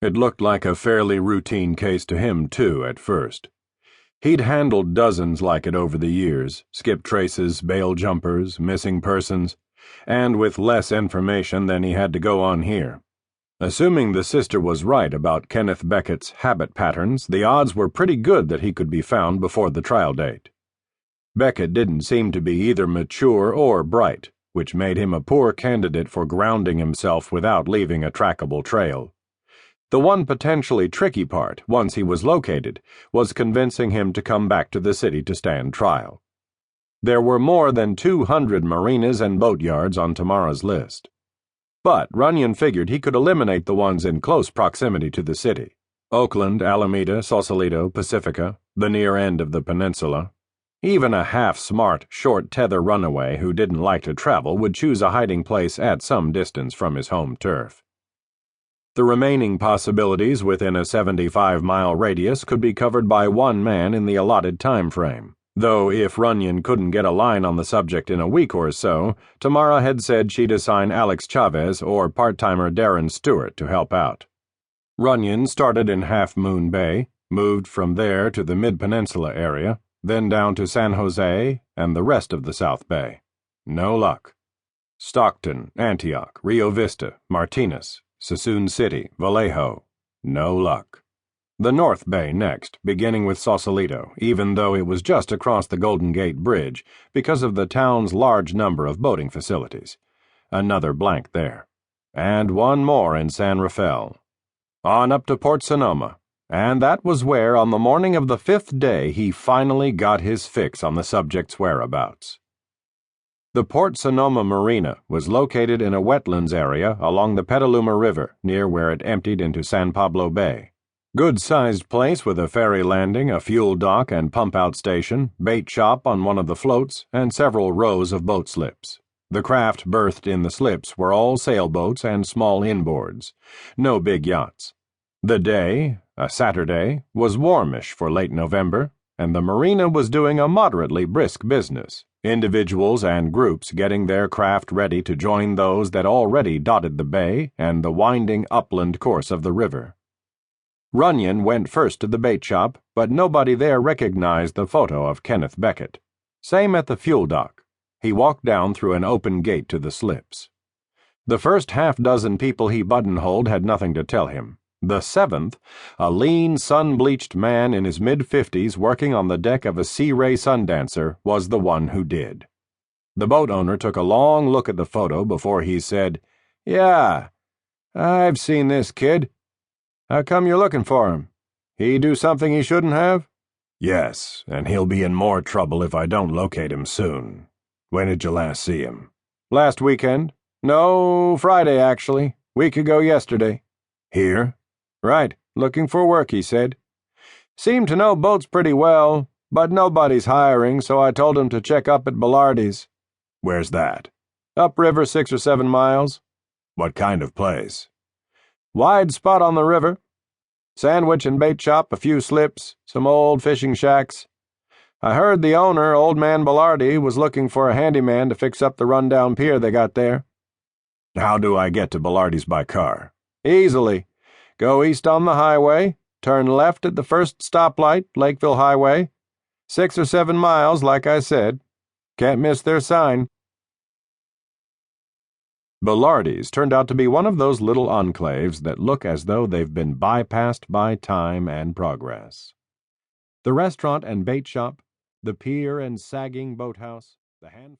It looked like a fairly routine case to him, too, at first. He'd handled dozens like it over the years, skip traces, bail jumpers, missing persons, and with less information than he had to go on here. Assuming the sister was right about Kenneth Beckett's habit patterns, the odds were pretty good that he could be found before the trial date. Beckett didn't seem to be either mature or bright, which made him a poor candidate for grounding himself without leaving a trackable trail. The one potentially tricky part, once he was located, was convincing him to come back to the city to stand trial. There were more than 200 marinas and boatyards on Tamara's list. But Runyon figured he could eliminate the ones in close proximity to the city: Oakland, Alameda, Sausalito, Pacifica, the near end of the peninsula. Even a half-smart, short-tether runaway who didn't like to travel would choose a hiding place at some distance from his home turf. The remaining possibilities within a 75-mile radius could be covered by one man in the allotted time frame, though if Runyon couldn't get a line on the subject in a week or so, Tamara had said she'd assign Alex Chavez or part-timer Darren Stewart to help out. Runyon started in Half Moon Bay, moved from there to the Mid-Peninsula area, then down to San Jose and the rest of the South Bay. No luck. Stockton, Antioch, Rio Vista, Martinez, Sassoon City, Vallejo. No luck. The North Bay next, beginning with Sausalito, even though it was just across the Golden Gate Bridge because of the town's large number of boating facilities. Another blank there. And one more in San Rafael. On up to Port Sonoma, and that was where, on the morning of the 5th day, he finally got his fix on the subject's whereabouts. The Port Sonoma Marina was located in a wetlands area along the Petaluma River, near where it emptied into San Pablo Bay. Good-sized place with a ferry landing, a fuel dock and pump-out station, bait shop on one of the floats, and several rows of boat slips. The craft berthed in the slips were all sailboats and small inboards. No big yachts. The day, a Saturday, was warmish for late November, and the marina was doing a moderately brisk business, individuals and groups getting their craft ready to join those that already dotted the bay and the winding upland course of the river. Runyon went first to the bait shop, but nobody there recognized the photo of Kenneth Beckett. Same at the fuel dock. He walked down through an open gate to the slips. The first half-dozen people he buttonholed had nothing to tell him. The 7th, a lean, sun-bleached man in his mid-50s working on the deck of a Sea Ray Sundancer, was the one who did. The boat owner took a long look at the photo before he said, "Yeah, I've seen this kid. How come you're looking for him? He do something he shouldn't have?" "Yes, and he'll be in more trouble if I don't locate him soon. When did you last see him?" "Last weekend. No, Friday, actually. Week ago yesterday." "Here?" "Right. Looking for work," he said. "Seemed to know boats pretty well, but nobody's hiring, so I told him to check up at Bellardi's." "Where's that?" "Upriver 6 or 7 miles. "What kind of place?" "Wide spot on the river. Sandwich and bait shop, a few slips, some old fishing shacks. I heard the owner, old man Bellardi, was looking for a handyman to fix up the rundown pier they got there." "How do I get to Bellardi's by car?" "Easily. Go east on the highway, turn left at the first stoplight, Lakeville Highway. 6 or 7 miles, like I said. Can't miss their sign." Bellardi's turned out to be one of those little enclaves that look as though they've been bypassed by time and progress. The restaurant and bait shop, the pier and sagging boathouse, the handful